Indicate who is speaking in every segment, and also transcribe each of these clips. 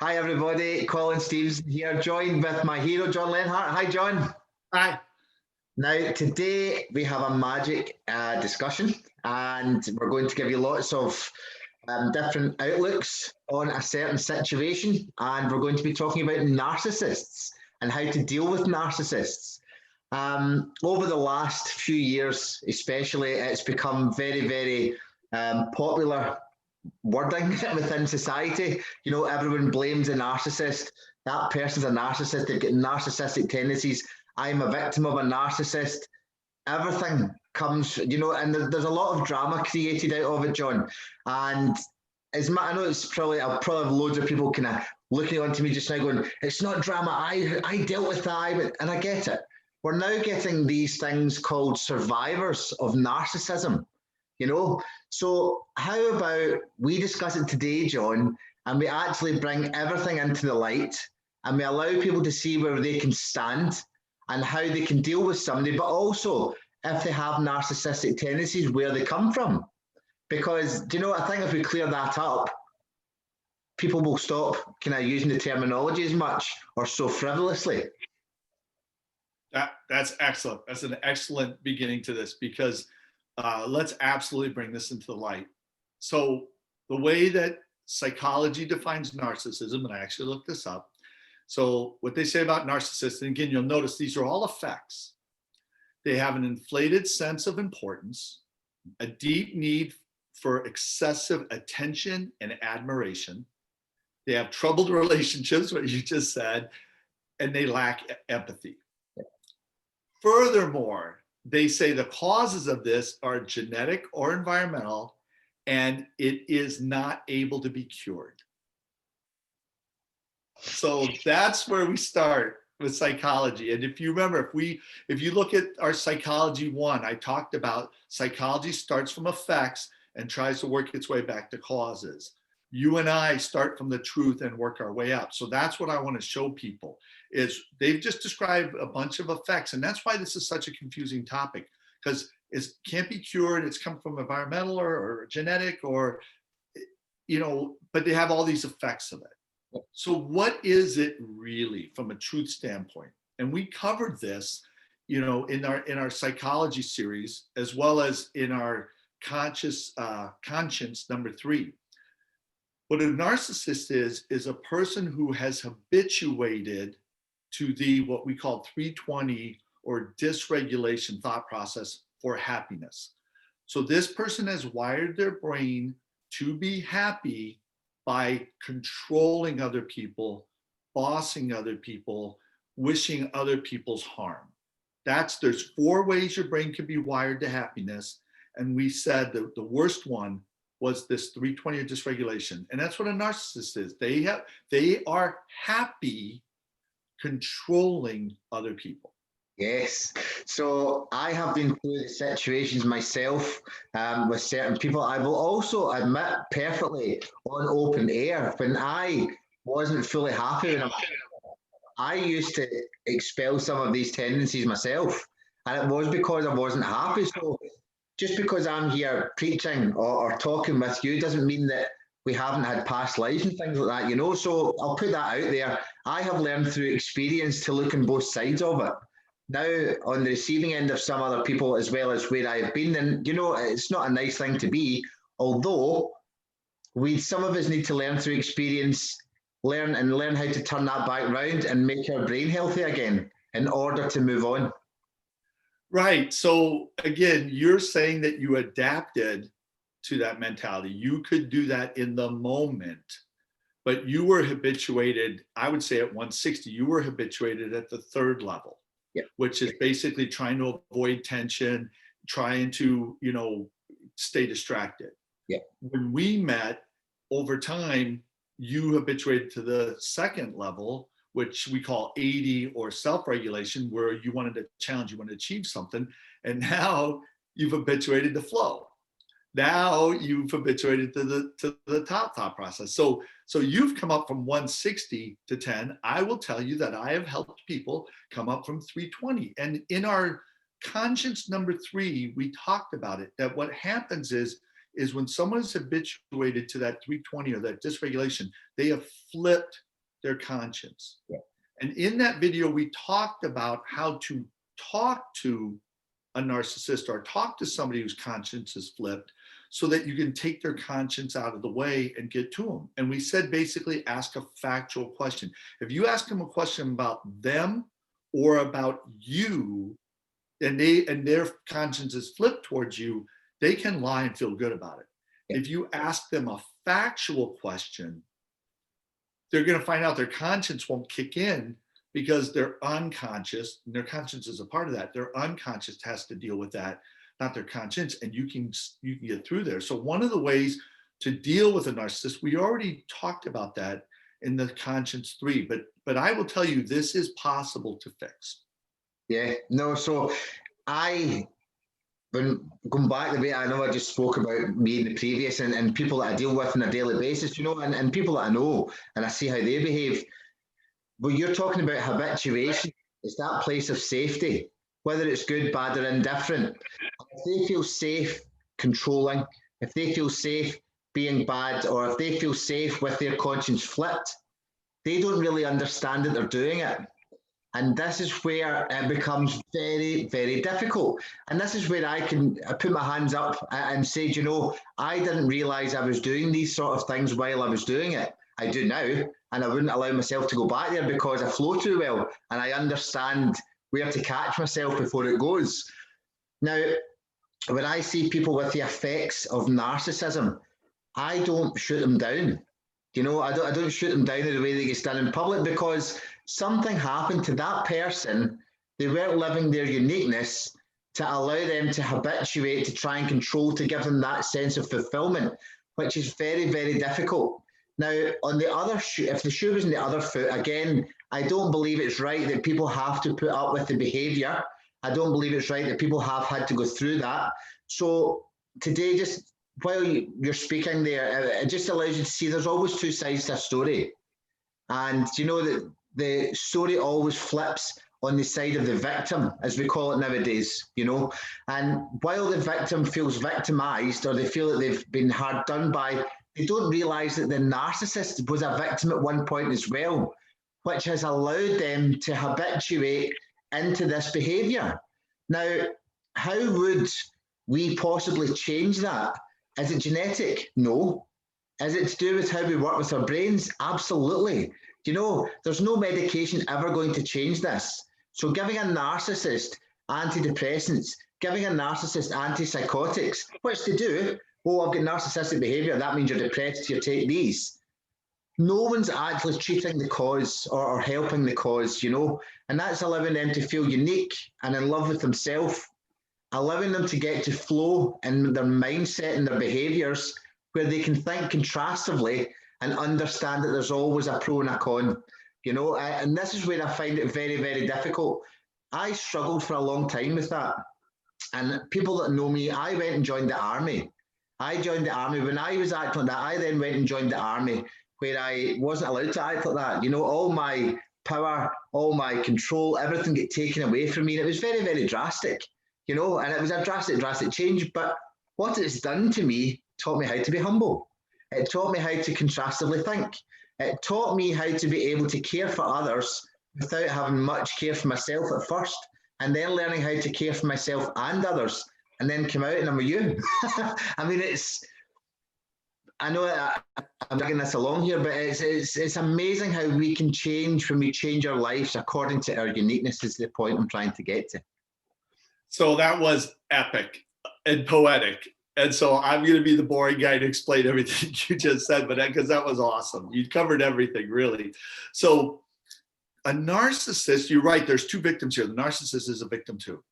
Speaker 1: Hi everybody, Colin Stevenson here, joined with my hero John Lenhart. Hi John.
Speaker 2: Hi.
Speaker 1: Now today we have a magic discussion and we're going to give you lots of different outlooks on a certain situation, and we're going to be talking about narcissists and how to deal with narcissists. Over the last few years especially, it's become very popular wording within society. You know, everyone blames a narcissist. That person's a narcissist. They've got narcissistic tendencies. I'm a victim of a narcissist. Everything comes, and there's a lot of drama created out of it, John. And I know I'll probably have loads of people kind of looking onto me just now going, it's not drama. I dealt with that, and I get it. We're now getting these things called survivors of narcissism. So how about we discuss it today, John, and we actually bring everything into the light and we allow people to see where they can stand and how they can deal with somebody, but also if they have narcissistic tendencies, where they come from. Because, I think if we clear that up, people will stop kind of using the terminology as much or so frivolously.
Speaker 2: That's excellent. That's an excellent beginning to this, because let's absolutely bring this into the light. So the way that psychology defines narcissism, and I actually looked this up. So what they say about narcissists, and again, you'll notice these are all effects. They have an inflated sense of importance, a deep need for excessive attention and admiration. They have troubled relationships, what you just said, and they lack empathy. Furthermore, they say the causes of this are genetic or environmental, and it is not able to be cured. So that's where we start with psychology. And if you remember, if you look at our psychology 1, I talked about psychology starts from effects and tries to work its way back to causes. You and I start from the truth and work our way up. So that's what I want to show people, is they've just described a bunch of effects. And that's why this is such a confusing topic, because it can't be cured. It's come from environmental or genetic but they have all these effects of it. So what is it really from a truth standpoint? And we covered this, in our psychology series, as well as in our conscience number 3. What a narcissist is a person who has habituated to the what we call 320 or dysregulation thought process for happiness. So this person has wired their brain to be happy by controlling other people, bossing other people, wishing other people's harm. There's 4 ways your brain can be wired to happiness. And we said that the worst one was this 320 dysregulation. And that's what a narcissist is. They are happy controlling other people.
Speaker 1: Yes. So I have been through situations myself with certain people. I will also admit perfectly on open air, when I wasn't fully happy with them, I used to expel some of these tendencies myself. And it was because I wasn't happy. So just because I'm here preaching or talking with you doesn't mean that we haven't had past lives and things like that, So I'll put that out there. I have learned through experience to look on both sides of it. Now, on the receiving end of some other people, as well as where I've been, and it's not a nice thing to be, although some of us need to learn through experience, learn how to turn that back round and make our brain healthy again in order to move on.
Speaker 2: Right. So again, you're saying that you adapted to that mentality. You could do that in the moment, but you were habituated, I would say at 160, you were habituated at the 3rd level, which is basically trying to avoid tension, trying to, stay distracted. When we met over time, you habituated to the 2nd level, which we call 80 or self-regulation, where you wanted to challenge, you wanted to achieve something. And now you've habituated to flow. Now you've habituated to the top thought process. So you've come up from 160 to 10. I will tell you that I have helped people come up from 320. And in our conscience number 3, we talked about it, that what happens is is when someone is habituated to that 320 or that dysregulation, they have flipped their conscience.
Speaker 1: Yeah.
Speaker 2: And in that video, we talked about how to talk to a narcissist or talk to somebody whose conscience is flipped so that you can take their conscience out of the way and get to them. And we said basically ask a factual question. If you ask them a question about them or about you, and their conscience is flipped towards you, they can lie and feel good about it.
Speaker 1: Yeah.
Speaker 2: If you ask them a factual question, they're going to find out their conscience won't kick in because they're unconscious, and their conscience is a part of that. Their unconscious has to deal with that, not their conscience, and you can get through there. So one of the ways to deal with a narcissist, we already talked about that in the conscience 3, but I will tell you, this is possible to fix.
Speaker 1: Yeah, no, so when going back the way I know I just spoke about me in the previous and people that I deal with on a daily basis, and people that I know and I see how they behave. Well, you're talking about habituation. It's that place of safety, whether it's good, bad, or indifferent. If they feel safe controlling, if they feel safe being bad, or if they feel safe with their conscience flipped, they don't really understand that they're doing it. And this is where it becomes very, very difficult. And this is where I put my hands up and say, I didn't realize I was doing these sort of things while I was doing it. I do now, and I wouldn't allow myself to go back there because I flow too well and I understand where to catch myself before it goes. Now, when I see people with the effects of narcissism, I don't shoot them down. I don't shoot them down in the way that gets done in public because something happened to that person. They weren't living their uniqueness to allow them to habituate, to try and control, to give them that sense of fulfillment, which is very, very difficult. Now, on the other shoe, if the shoe was in the other foot, again, I don't believe it's right that people have to put up with the behavior. I don't believe it's right that people have had to go through that. So today, just while you're speaking there, it just allows you to see there's always two sides to a story. And that the story always flips on the side of the victim, as we call it nowadays, And while the victim feels victimized or they feel that they've been hard done by, they don't realize that the narcissist was a victim at one point as well, which has allowed them to habituate into this behavior. Now, how would we possibly change that? Is it genetic? No. Is it to do with how we work with our brains? Absolutely. There's no medication ever going to change this. So giving a narcissist antidepressants, giving a narcissist antipsychotics, which they do, I've got narcissistic behavior, that means you're depressed, you take these. No one's actually treating the cause or helping the cause, and that's allowing them to feel unique and in love with themselves, allowing them to get to flow in their mindset and their behaviors where they can think contrastively and understand that there's always a pro and a con, and this is where I find it very, very difficult. I struggled for a long time with that. And people that know me, I went and joined the army. I joined the army. When I was acting like that, I then went and joined the army where I wasn't allowed to act like that. All my power, all my control, everything get taken away from me. And it was very, very drastic, and it was a drastic change. But what it's done to me taught me how to be humble. It taught me how to contrastively think. It taught me how to be able to care for others without having much care for myself at first, and then learning how to care for myself and others, and then come out and I'm a you. I mean, I know I'm dragging this along here, but it's amazing how we can change when we change our lives according to our uniqueness is the point I'm trying to get to.
Speaker 2: So that was epic and poetic. And so I'm going to be the boring guy to explain everything you just said, but because that was awesome. You covered everything, really. So a narcissist, you're right, there's two victims here. The narcissist is a victim too,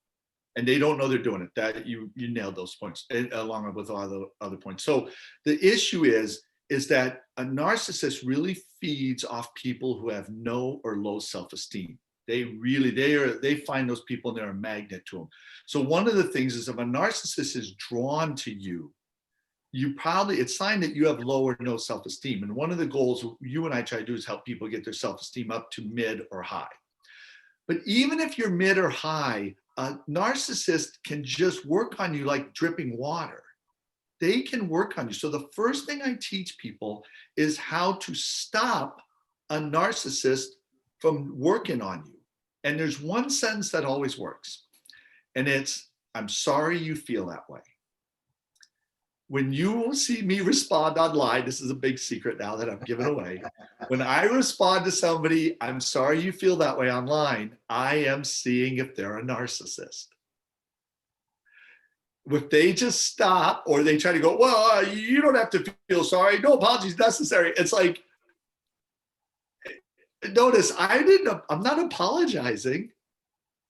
Speaker 2: and they don't know they're doing it. That you nailed those points along with all the other points. So the issue is that a narcissist really feeds off people who have no or low self-esteem. They find those people and they're a magnet to them. So one of the things is if a narcissist is drawn to you, it's a sign that you have low or no self-esteem. And one of the goals you and I try to do is help people get their self-esteem up to mid or high. But even if you're mid or high, a narcissist can just work on you like dripping water. they can work on you. So the first thing I teach people is how to stop a narcissist from working on you. And there's one sentence that always works, and it's, I'm sorry you feel that way. When you see me respond online, this is a big secret now that I've given away. When I respond to somebody, I'm sorry you feel that way online, I am seeing if they're a narcissist. If they just stop, or they try to go, well, you don't have to feel sorry, no apologies necessary. It's like, notice I'm not apologizing,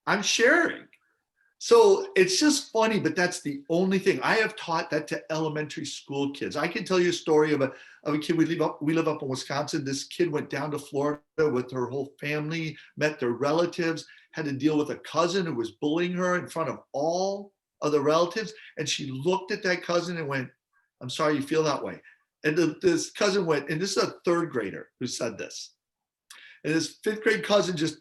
Speaker 2: I'm sharing. So it's just funny, but that's the only thing. I have taught that to elementary school kids. I can tell you a story of a kid. We live up in Wisconsin. This kid went down to Florida with her whole family, met their relatives, had to deal with a cousin who was bullying her in front of all of the relatives. And she looked at that cousin and went, I'm sorry you feel that way. And this cousin went, and this is a third grader who said this. And his fifth grade cousin just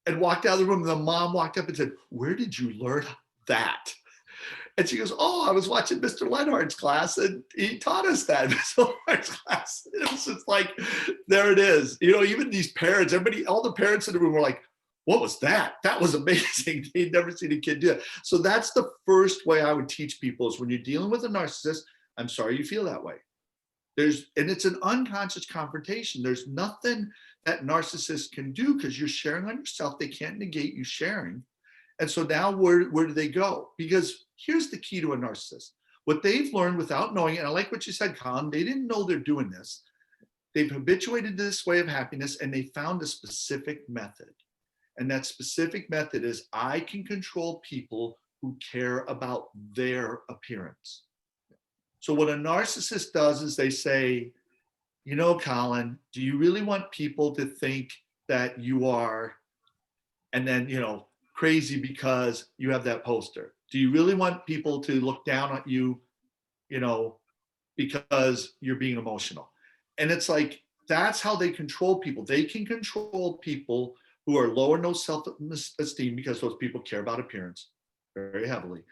Speaker 2: and walked out of the room. And the mom walked up and said, where did you learn that? And she goes, oh, I was watching Mr. Lenhardt's class and he taught us that in Mr. Lenhardt's class. It was just like, there it is. You know, even these parents, everybody, all the parents in the room were like, what was that? That was amazing. They'd never seen a kid do that. So that's the first way I would teach people is when you're dealing with a narcissist, I'm sorry you feel that way. And it's an unconscious confrontation. There's nothing that narcissists can do because you're sharing on yourself. They can't negate you sharing. And so now where do they go? Because here's the key to a narcissist. What they've learned without knowing it, and I like what you said, Colin, they didn't know they're doing this. They've habituated to this way of happiness and they found a specific method. And that specific method is I can control people who care about their appearance. So what a narcissist does is they say, you know, Colin, do you really want people to think that you are, and then, you know, crazy because you have that poster? Do you really want people to look down on you, you know, because you're being emotional? And it's like, that's how they control people. They can control people who are low or no self-esteem because those people care about appearance very heavily.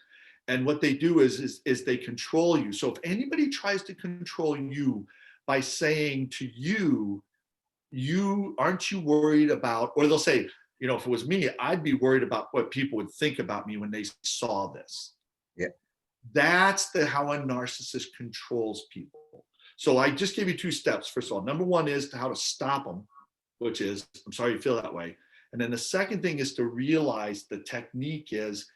Speaker 2: And what they do is they control you. So if anybody tries to control you by saying to you, aren't you worried about, or they'll say, you know, if it was me, I'd be worried about what people would think about me when they saw this.
Speaker 1: Yeah.
Speaker 2: That's how a narcissist controls people. So I just gave you 2 steps. First of all, number 1 is how to stop them, which is, I'm sorry you feel that way. And then the second thing is to realize the technique is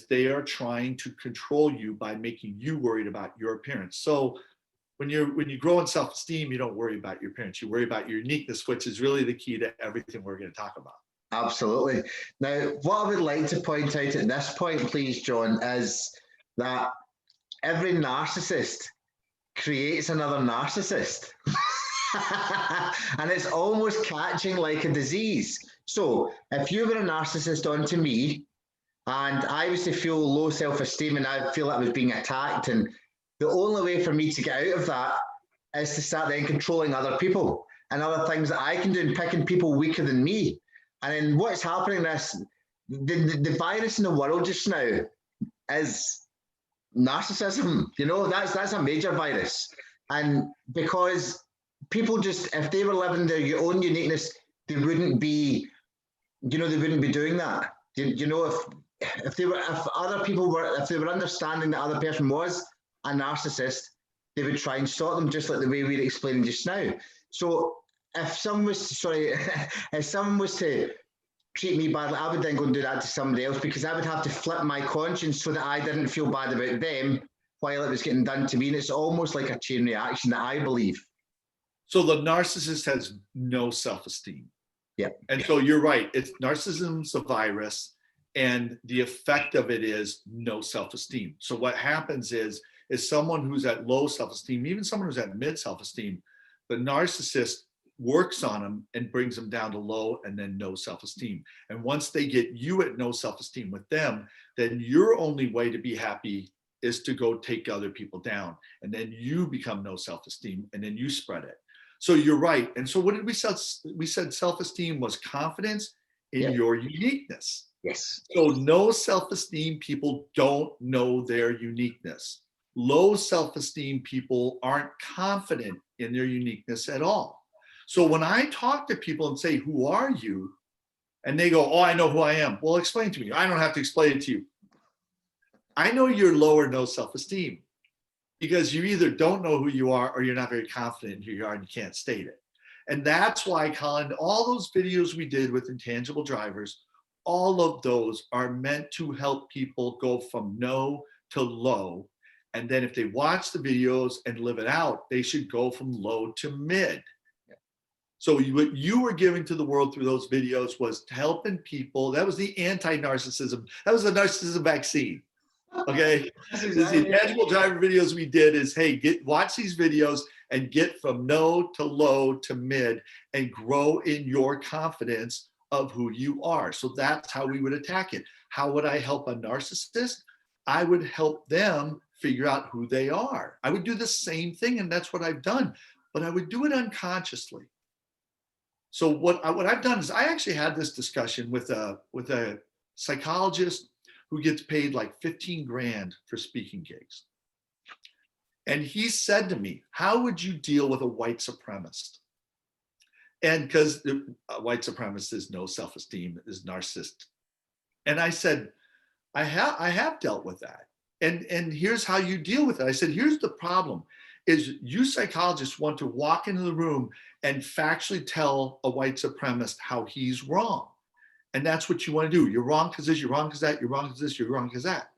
Speaker 2: they are trying to control you by making you worried about your appearance. So when you grow in self-esteem, you don't worry about your appearance. You worry about your uniqueness, which is really the key to everything we're going to talk about.
Speaker 1: Absolutely. Now, what I would like to point out at this point, please, John, is that every narcissist creates another narcissist. And it's almost catching like a disease. So if you were a narcissist onto me, and I was to feel low self-esteem and I feel like I was being attacked, and the only way for me to get out of that is to start then controlling other people and other things that I can do and picking people weaker than me. And then what's happening is the virus in the world just now is narcissism. You know, that's a major virus. And because people just, if they were living their own uniqueness, they wouldn't be, you know, they wouldn't be doing that. You know, if they were understanding that other person was a narcissist, they would try and stop them, just like the way we were explaining just now. So if someone was to treat me badly, I would then go and do that to somebody else, because I would have to flip my conscience so that I didn't feel bad about them while it was getting done to me. And it's almost like a chain reaction that I believe.
Speaker 2: So the narcissist has no self-esteem.
Speaker 1: Yeah.
Speaker 2: And so you're right. Narcissism's a virus, and the effect of it is no self-esteem. So what happens is someone who's at low self-esteem, even someone who's at mid self-esteem, the narcissist works on them and brings them down to low and then no self-esteem. And once they get you at no self-esteem with them, then your only way to be happy is to go take other people down. And then you become no self-esteem, and then you spread it. So you're right. And so what did we say? We said self-esteem was confidence in your uniqueness.
Speaker 1: Yes.
Speaker 2: So no self-esteem people don't know their uniqueness. low self-esteem people aren't confident in their uniqueness at all. So when I talk to people and say, who are you? And they go, oh, I know who I am. Well, explain to me. I don't have to explain it to you. I know you're low or no self-esteem because you either don't know who you are or you're not very confident in who you are and you can't state it. And that's why, Colin, all those videos we did with intangible drivers, all of those are meant to help people go from no to low. And then if they watch the videos and live it out, they should go from low to mid. So what you were giving to the world through those videos was helping people. That was the anti-narcissism. That was the narcissism vaccine. Okay. The intangible driver videos we did is, hey, watch these videos and get from no to low to mid and grow in your confidence of who you are. So that's how we would attack it. How would I help a narcissist? I would help them figure out who they are. I would do the same thing, and that's what I've done, but I would do it unconsciously. So what I've done is I actually had this discussion with a psychologist who gets paid like 15 grand for speaking gigs. And he said to me, how would you deal with a white supremacist? And because a white supremacist is no self-esteem, is narcissist. And I said, I have dealt with that. And here's how you deal with it. I said, here's the problem, is you psychologists want to walk into the room and factually tell a white supremacist how he's wrong. And that's what you want to do. You're wrong because this, you're wrong because that, you're wrong because this, you're wrong because that.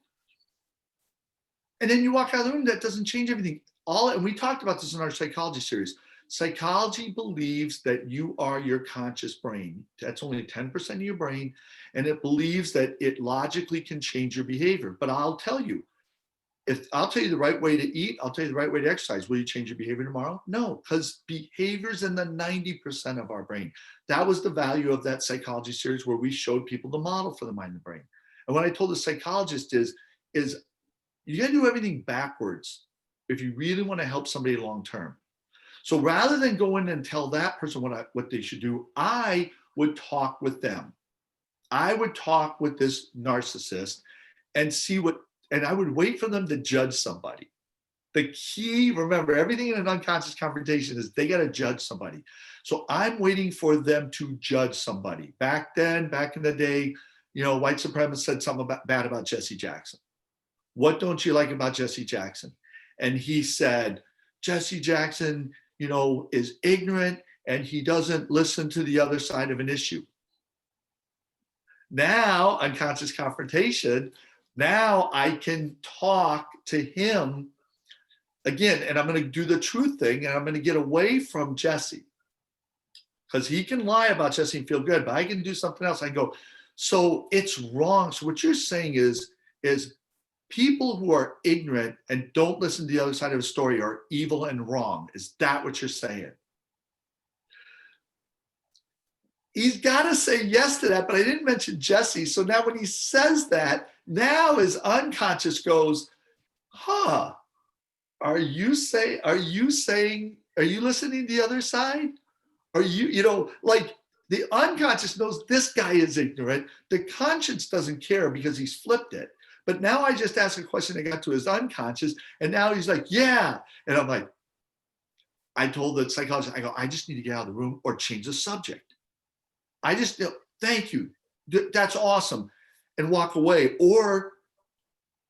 Speaker 2: And then you walk out of the room, that doesn't change everything. And we talked about this in our psychology series. Psychology believes that you are your conscious brain. That's only 10% of your brain. And it believes that it logically can change your behavior. But I'll tell you, if I'll tell you the right way to eat, I'll tell you the right way to exercise. Will you change your behavior tomorrow? No, because behavior's in the 90% of our brain. That was the value of that psychology series where we showed people the model for the mind and brain. And what I told the psychologist is you gotta do everything backwards if you really want to help somebody long-term. So rather than go in and tell that person what they should do, I would talk with them. I would talk with this narcissist and see and I would wait for them to judge somebody. The key, remember, everything in an unconscious confrontation is they got to judge somebody. So I'm waiting for them to judge somebody. Back in the day, white supremacists said something bad about Jesse Jackson. What don't you like about Jesse Jackson? And he said, Jesse Jackson, is ignorant and he doesn't listen to the other side of an issue. Now, unconscious confrontation, now I can talk to him again, and I'm going to do the truth thing, and I'm going to get away from Jesse because he can lie about Jesse and feel good, but I can do something else. I go, so it's wrong. So what you're saying is people who are ignorant and don't listen to the other side of the story are evil and wrong. Is that what you're saying? He's got to say yes to that, but I didn't mention Jesse. So now when he says that, now his unconscious goes, are you listening to the other side? Are you, like the unconscious knows this guy is ignorant. The conscience doesn't care because he's flipped it. But now I just asked a question that got to his unconscious, and now he's like, yeah. And I'm like, I told the psychologist, I go, I just need to get out of the room or change the subject. I just, thank you. That's awesome. And walk away or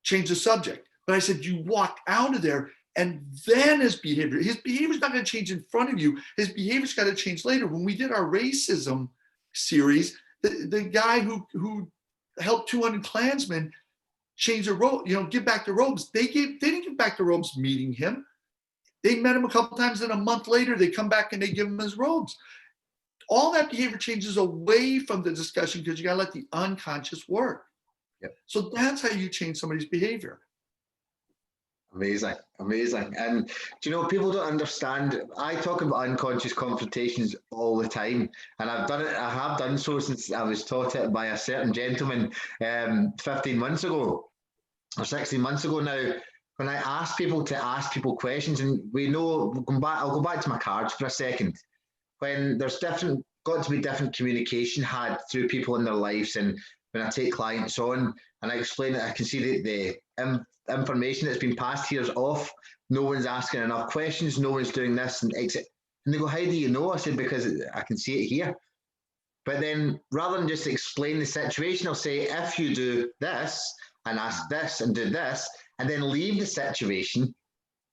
Speaker 2: change the subject. But I said, you walk out of there and then his behavior's not going to change in front of you. His behavior's got to change later. When we did our racism series, the guy who helped 200 Klansmen change their robe, give back their robes. They didn't give back the robes meeting him. They met him a couple times, and a month later, they come back and they give him his robes. All that behavior changes away from the discussion because you got to let the unconscious work.
Speaker 1: Yep.
Speaker 2: So that's how you change somebody's behavior.
Speaker 1: Amazing. And people don't understand. I talk about unconscious confrontations all the time, and I have done so since I was taught it by a certain gentleman 15 months ago or 16 months ago now, when I ask people to ask people questions. And I'll go back to my cards for a second. When there's got to be different communication had through people in their lives, and when I take clients on and I explain it, I can see the information that's been passed here is off. No one's asking enough questions. No one's doing this and exit. And they go, how do you know? I said, because I can see it here. But then rather than just explain the situation, I'll say, if you do this and ask this and do this, and then leave the situation,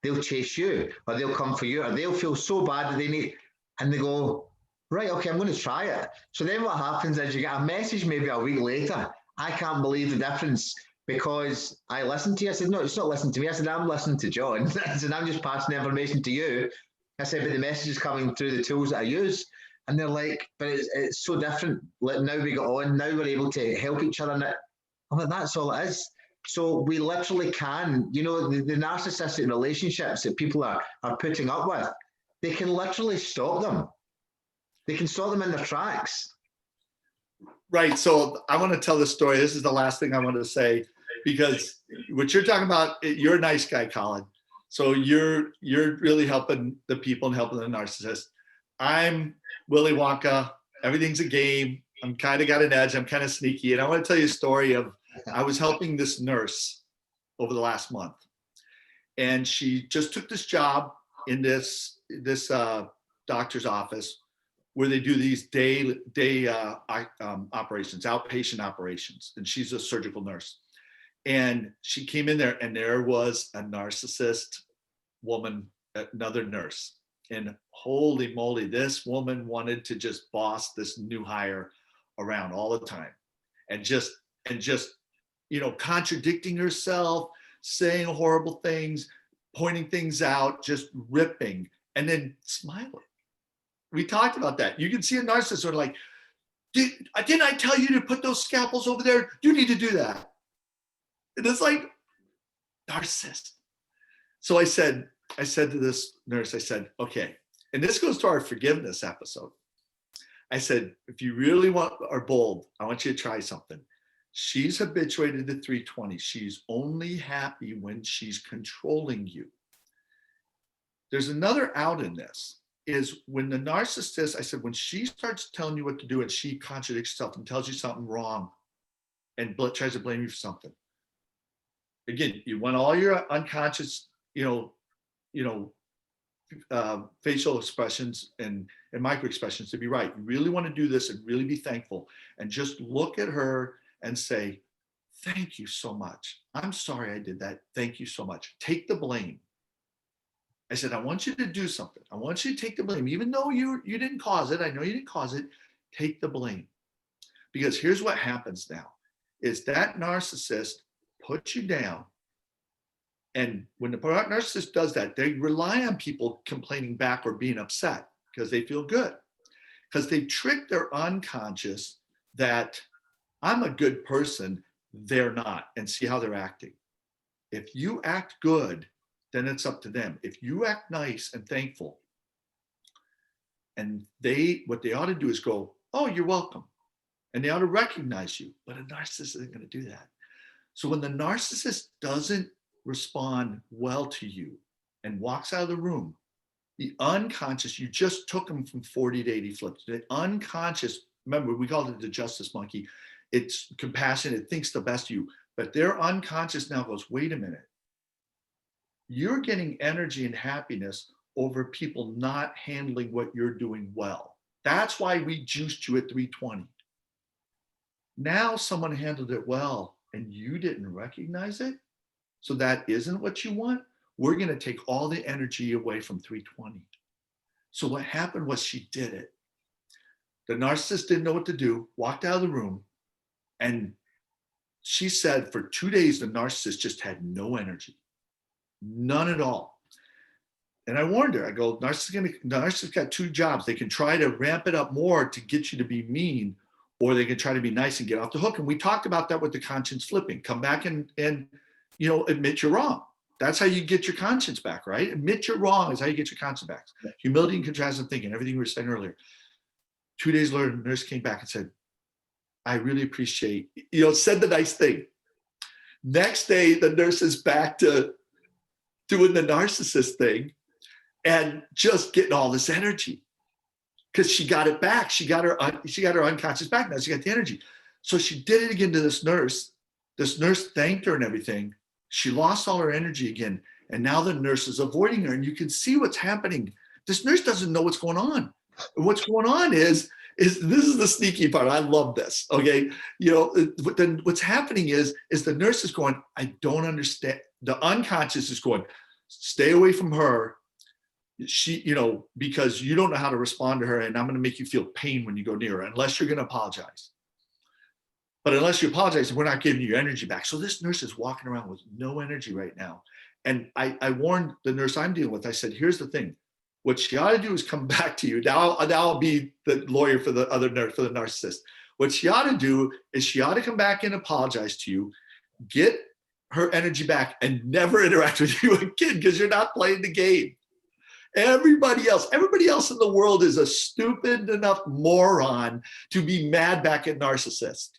Speaker 1: they'll chase you or they'll come for you or they'll feel so bad that they need, and they go, right, okay, I'm going to try it. So then what happens is you get a message maybe a week later. I can't believe the difference because I listened to you. I said, no, it's not listening to me. I said, I'm listening to John. I said, I'm just passing the information to you. I said, but the message is coming through the tools that I use. And they're like, but it's so different. Like now we got on, now we're able to help each other. And I'm like, that's all it is. So we literally can, you know, the narcissistic relationships that people are putting up with, they can literally stop them. They can stop them in their tracks.
Speaker 2: Right. So I want to tell this story. This is the last thing I want to say, because what you're talking about, you're a nice guy, Colin. So you're really helping the people and helping the narcissist. I'm Willy Wonka. Everything's a game. I'm kind of got an edge. I'm kind of sneaky. And I want to tell you a story of, I was helping this nurse over the last month. And she just took this job in this doctor's office where they do these day operations, outpatient operations. And she's a surgical nurse. And she came in there and there was a narcissist woman, another nurse. And holy moly, this woman wanted to just boss this new hire around all the time. And just, you know, contradicting herself, saying horrible things, pointing things out, just ripping, and then smiling. We talked about that. You can see a narcissist sort of like, didn't I tell you to put those scalpels over there? You need to do that. And it's like, narcissist. So I said to this nurse, I said, okay, and this goes to our forgiveness episode. I said, if you really are bold, I want you to try something. She's habituated to 320. She's only happy when she's controlling you. There's another out in this, is when the narcissist, I said, when she starts telling you what to do and she contradicts herself and tells you something wrong and tries to blame you for something. Again, you want all your unconscious, facial expressions and micro expressions to be right. You really want to do this and really be thankful and just look at her and say, thank you so much. I'm sorry I did that. Thank you so much. Take the blame. I said, I want you to do something. I want you to take the blame. Even though you didn't cause it, I know you didn't cause it, take the blame. Because here's what happens now, is that narcissist puts you down. And when the narcissist does that, they rely on people complaining back or being upset because they feel good. Because they trick their unconscious that I'm a good person, they're not, and see how they're acting. If you act good, then it's up to them. If you act nice and thankful, and what they ought to do is go, oh, you're welcome. And they ought to recognize you, but a narcissist isn't going to do that. So when the narcissist doesn't respond well to you and walks out of the room, the unconscious, you just took them from 40 to 80 flips. The unconscious, remember, we call it the justice monkey. It's compassionate, it thinks the best of you, but their unconscious now goes, wait a minute. You're getting energy and happiness over people not handling what you're doing well. That's why we juiced you at 320. Now someone handled it well and you didn't recognize it. So that isn't what you want. We're going to take all the energy away from 320. So what happened was she did it. The narcissist didn't know what to do, walked out of the room, and she said for 2 days, the narcissist just had no energy, none at all. And I warned her, I go, narcissist got two jobs. They can try to ramp it up more to get you to be mean, or they can try to be nice and get off the hook. And we talked about that with the conscience flipping. Come back and admit you're wrong. That's how you get your conscience back, right? Admit you're wrong is how you get your conscience back. Humility and contrastive thinking, everything we were saying earlier. 2 days later, the nurse came back and said, I really appreciate, said the nice thing. Next day, the nurse is back to doing the narcissist thing and just getting all this energy because she got it back. She got her unconscious back. Now she got the energy. So she did it again to this nurse. This nurse thanked her and everything. She lost all her energy again. And now the nurse is avoiding her, and you can see what's happening. This nurse doesn't know what's going on. And what's going on is this is the sneaky part. I love this. Okay. Then what's happening is the nurse is going, I don't understand. The unconscious is going, stay away from her. Because you don't know how to respond to her, and I'm going to make you feel pain when you go near her, unless you're going to apologize. But unless you apologize, we're not giving you your energy back. So this nurse is walking around with no energy right now. And I warned the nurse I'm dealing with, I said, here's the thing. What she ought to do is come back to you. Now I'll be the lawyer for the other nurse, for the narcissist. What she ought to do is she ought to come back and apologize to you, get her energy back, and never interact with you again, because you're not playing the game. Everybody else in the world is a stupid enough moron to be mad back at narcissist.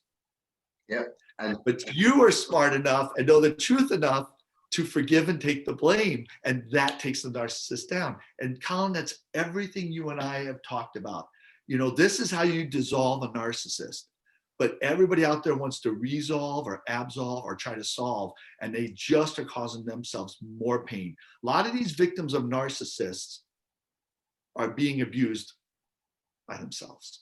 Speaker 1: Yep.
Speaker 2: But you are smart enough and know the truth enough to forgive and take the blame. And that takes the narcissist down. And Colin, that's everything you and I have talked about. This is how you dissolve a narcissist. But everybody out there wants to resolve or absolve or try to solve, and they just are causing themselves more pain. A lot of these victims of narcissists are being abused by themselves.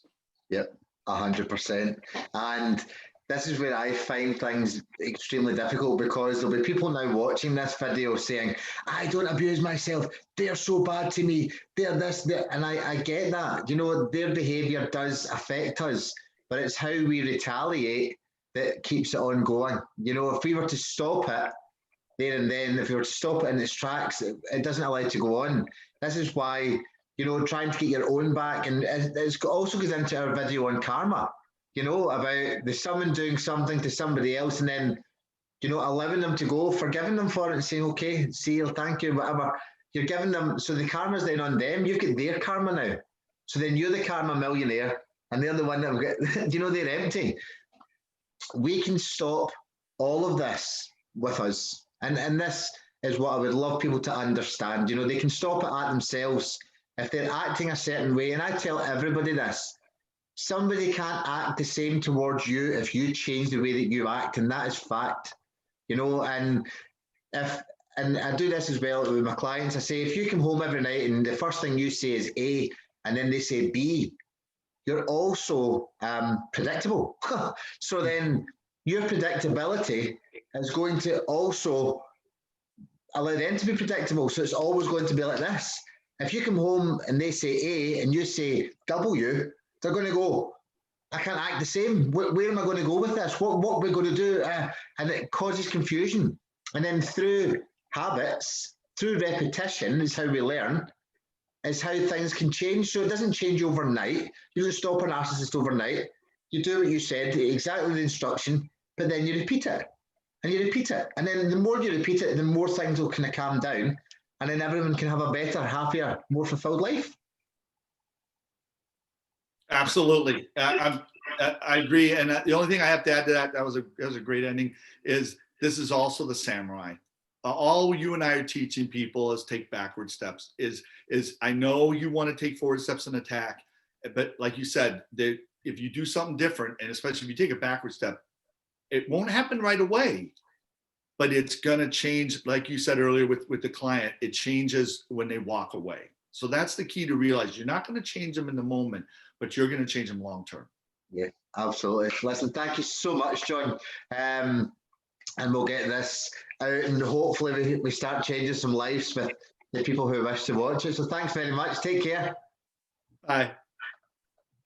Speaker 1: Yep, 100%. And this is where I find things extremely difficult, because there'll be people now watching this video saying, I don't abuse myself. They're so bad to me. They're this, they're... And I get that. Their behavior does affect us, but it's how we retaliate that keeps it ongoing. If we were to stop it there and then, if we were to stop it in its tracks, it doesn't allow it to go on. This is why, trying to get your own back. And it also goes into our video on karma, about someone doing something to somebody else and then, allowing them to go, forgiving them for it and saying, okay, see you, thank you, whatever. You're giving them, so the karma's then on them. You've got their karma now. So then you're the karma millionaire, and they're the one that will get, they're empty. We can stop all of this with us. And this is what I would love people to understand. They can stop it at themselves if they're acting a certain way. And I tell everybody this. Somebody can't act the same towards you if you change the way that you act, and that is fact. And I do this as well with my clients. I say, if you come home every night and the first thing you say is A, and then they say B, you're also predictable. So then your predictability is going to also allow them to be predictable. So it's always going to be like this. If you come home and they say A and you say W, they're going to go, I can't act the same. Where am I going to go with this? What are we going to do? And it causes confusion. And then through habits, through repetition is how we learn, is how things can change. So it doesn't change overnight. You don't stop a narcissist overnight. You do what you said, exactly the instruction, but then you repeat it. And you repeat it. And then the more you repeat it, the more things will kind of calm down. And then everyone can have a better, happier, more fulfilled life.
Speaker 2: Absolutely. I agree. And the only thing I have to add to that was a great ending, is this is also the samurai. All you and I are teaching people is take backward steps. Is I know you want to take forward steps and attack, but like you said, if you do something different, and especially if you take a backward step, it won't happen right away, but it's going to change. Like you said earlier with the client, it changes when they walk away. So that's the key to realize. You're not going to change them in the moment, but you're going to change them long term.
Speaker 1: Yeah, absolutely. Listen, thank you so much, John. And we'll get this out, and hopefully we start changing some lives with the people who wish to watch it. So thanks very much. Take care.
Speaker 2: Bye.